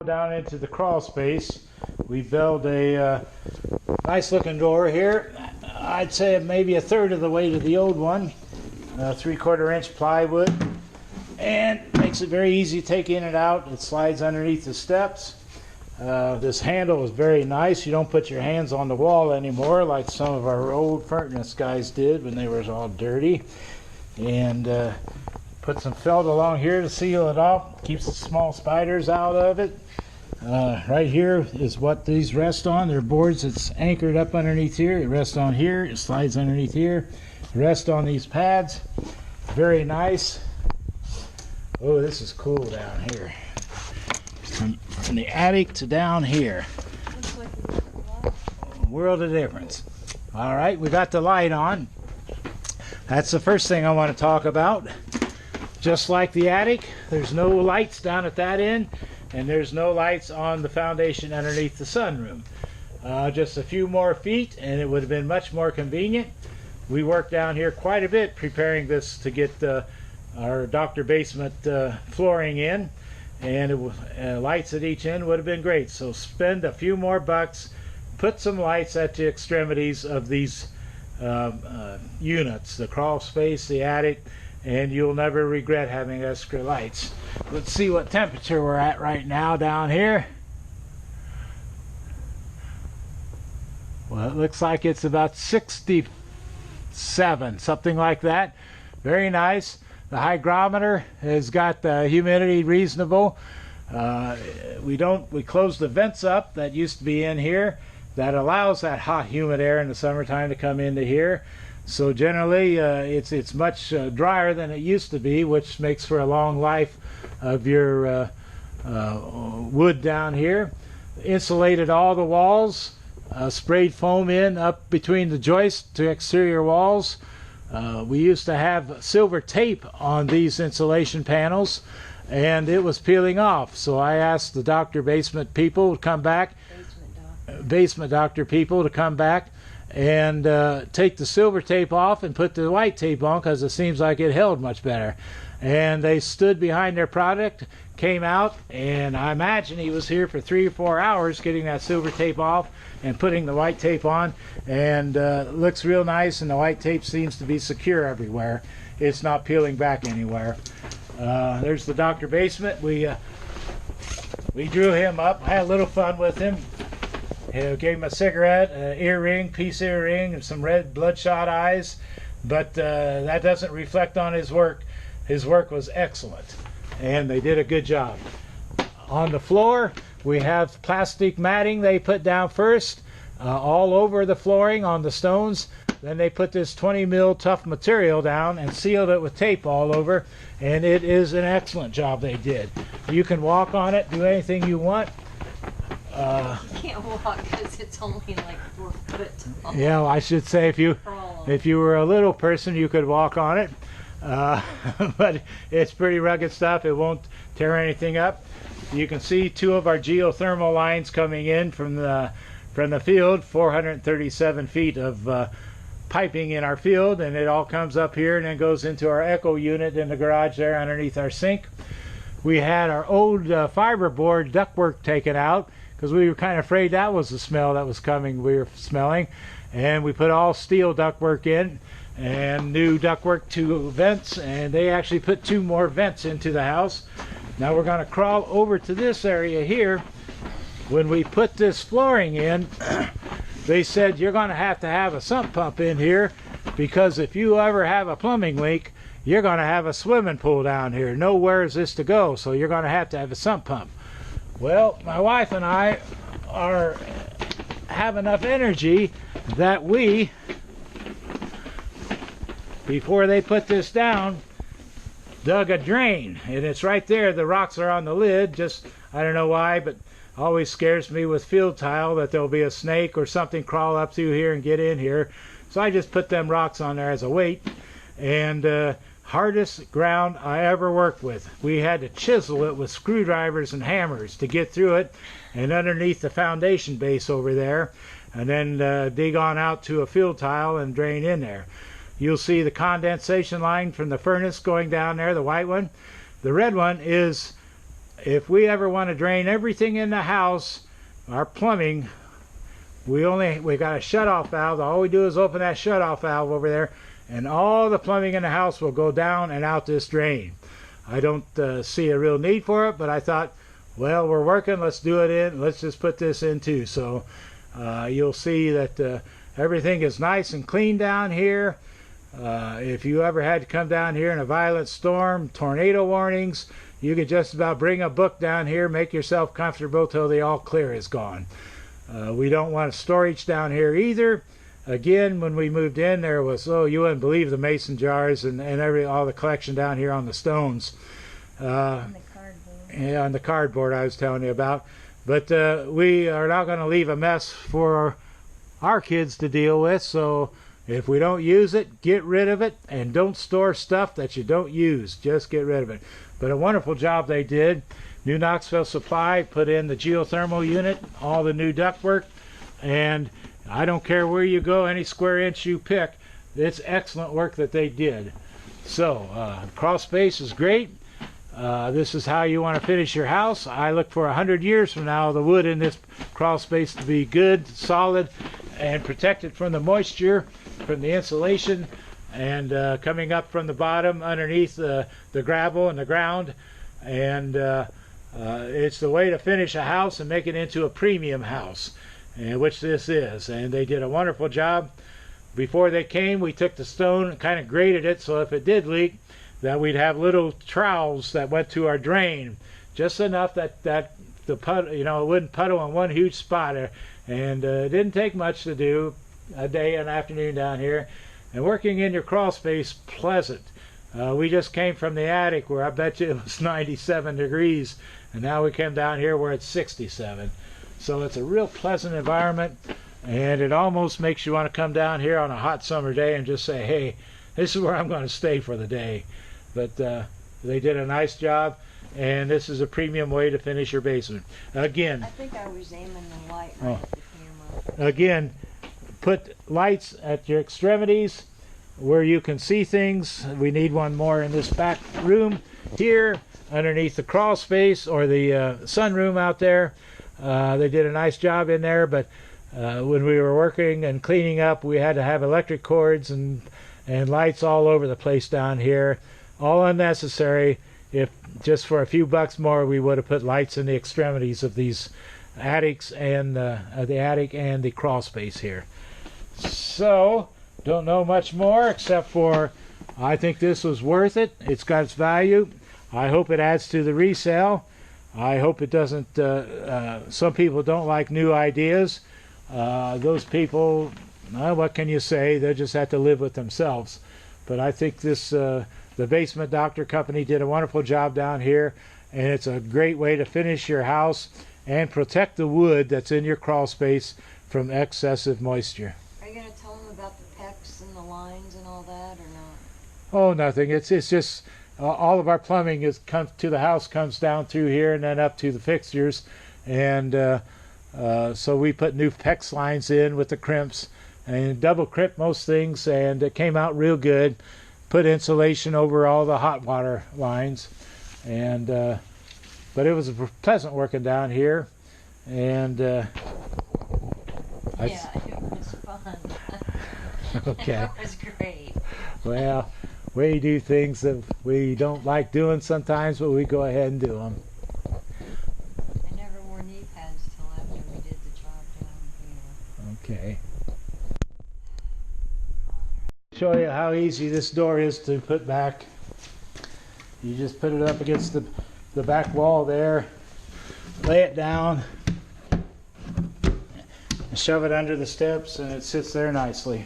Down into the crawl space, we built a nice looking door here. I'd say maybe a third of the way to the old one. 3/4 inch plywood, and makes it very easy to take in and out. It slides underneath the steps. This handle is very nice. You don't put your hands on the wall anymore like some of our old furnace guys did when they were all dirty. And put some felt along here to seal it off. Keeps the small spiders out of it. Right here is what these rest on. They're boards that's anchored up underneath here. It rests on here. It slides underneath here. Rest on these pads. Very nice. Oh, this is cool down here. From the attic to down here. World of difference. All right, we got the light on. That's the first thing I want to talk about. Just like the attic, there's no lights down at that end, and there's no lights on the foundation underneath the sunroom. Just a few more feet and it would have been much more convenient. We worked down here quite a bit preparing this to get our Dr. Basement flooring in, and lights at each end would have been great. So spend a few more bucks, put some lights at the extremities of these units, the crawl space, the attic, and you'll never regret having extra lights. Let's see what temperature we're at right now down here. Well, it looks like it's about 67, something like that. Very nice. The hygrometer has got the humidity reasonable. We close the vents up that used to be in here. That allows that hot, humid air in the summertime to come into here. So generally, it's much drier than it used to be, which makes for a long life of your wood down here. Insulated all the walls, sprayed foam in up between the joists to exterior walls. We used to have silver tape on these insulation panels, and it was peeling off. So I asked the Dr. Basement people to come back, Basement Doctor people to come back and take the silver tape off and put the white tape on, because it seems like it held much better. And they stood behind their product, came out, and I imagine he was here for 3 or 4 hours getting that silver tape off and putting the white tape on, and looks real nice, and the white tape seems to be secure everywhere. It's not peeling back anywhere. There's the Dr. Basement. We drew him up. I had a little fun with him. Gave him a cigarette, an earring, peace earring, and some red bloodshot eyes, but that doesn't reflect on his work. His work was excellent, and they did a good job. On the floor, we have plastic matting they put down first, all over the flooring on the stones. Then they put this 20 mil tough material down and sealed it with tape all over, and it is an excellent job they did. You can walk on it, do anything you want. You can't walk because it's only like 4 foot tall. Yeah, I should say if you were a little person, you could walk on it. But it's pretty rugged stuff. It won't tear anything up. You can see 2 of our geothermal lines coming in from the field, 437 feet of piping in our field, and it all comes up here and then goes into our echo unit in the garage there underneath our sink. We had our old fiberboard ductwork taken out because we were kind of afraid that was the smell that was coming. We were smelling, and we put all steel ductwork in and new ductwork, 2 vents, and they actually put 2 more vents into the house. Now we're going to crawl over to this area here. When we put this flooring in, they said you're going to have a sump pump in here, because if you ever have a plumbing leak, you're going to have a swimming pool down here. Nowhere is this to go, so you're going to have a sump pump. Well, my wife and I have enough energy that we, before they put this down, dug a drain, and it's right there. The rocks are on the lid. Just, I don't know why, but always scares me with field tile that there'll be a snake or something crawl up through here and get in here. So I just put them rocks on there as a weight, and hardest ground I ever worked with. We had to chisel it with screwdrivers and hammers to get through it and underneath the foundation base over there, and then dig on out to a field tile and drain in there. You'll see the condensation line from the furnace going down there, the white one. The red one is if we ever want to drain everything in the house, our plumbing, we got a shutoff valve. All we do is open that shutoff valve over there, and all the plumbing in the house will go down and out this drain. I don't see a real need for it, but I thought, well, we're working, let's do it in, let's just put this in too. So you'll see that everything is nice and clean down here. If you ever had to come down here in a violent storm, tornado warnings, you could just about bring a book down here, make yourself comfortable till the all clear is gone. We don't want storage down here either. Again, when we moved in, there was, oh, you wouldn't believe the mason jars and all the collection down here on the stones. On the cardboard. Yeah, on the cardboard I was telling you about. But we are not going to leave a mess for our kids to deal with. So if we don't use it, get rid of it, and don't store stuff that you don't use. Just get rid of it. But a wonderful job they did. New Knoxville Supply put in the geothermal unit, all the new ductwork, and I don't care where you go, any square inch you pick, it's excellent work that they did. So crawl space is great. This is how you want to finish your house. I look for 100 years from now the wood in this crawl space to be good, solid, and protected from the moisture, from the insulation, and coming up from the bottom underneath the gravel and the ground. And it's the way to finish a house and make it into a premium house, and which this is. And they did a wonderful job. Before they came, we took the stone and kind of graded it, so if it did leak, that we'd have little trowels that went to our drain, just enough that the puddle, it wouldn't puddle in one huge spot. And it didn't take much to do, a day and afternoon down here. And working in your crawl space, pleasant. We just came from the attic where I bet you it was 97 degrees, and now we came down here where it's 67. So it's a real pleasant environment, and it almost makes you want to come down here on a hot summer day and just say, hey, this is where I'm going to stay for the day. But they did a nice job, and this is a premium way to finish your basement. Again, I think I was aiming the light right at the camera. again, put lights at your extremities where you can see things. We need one more in this back room here underneath the crawl space, or the sunroom out there. They did a nice job in there, but when we were working and cleaning up, we had to have electric cords and lights all over the place down here. All unnecessary. If just for a few bucks more, we would have put lights in the extremities of these attics and the attic and the crawl space here. So don't know much more except for I think this was worth it. It's got its value. I hope it adds to the resale. I hope it doesn't. Some people don't like new ideas. Those people, what can you say? They just have to live with themselves. But I think this the Basement Doctor Company did a wonderful job down here, and it's a great way to finish your house and protect the wood that's in your crawl space from excessive moisture. Are you going to tell them about the PEX and the lines and all that, or not? Oh, nothing. It's just all of our plumbing comes to the house, comes down through here and then up to the fixtures, and so we put new PEX lines in with the crimps and double crimp most things, and it came out real good. Put insulation over all the hot water lines, and but it was pleasant working down here, and Yeah, it was fun. Okay. It was great. Well, we do things that we don't like doing sometimes, but we go ahead and do them. I never wore knee pads till after we did the job down here. Okay. Show you how easy this door is to put back. You just put it up against the back wall there, lay it down, and shove it under the steps, and it sits there nicely.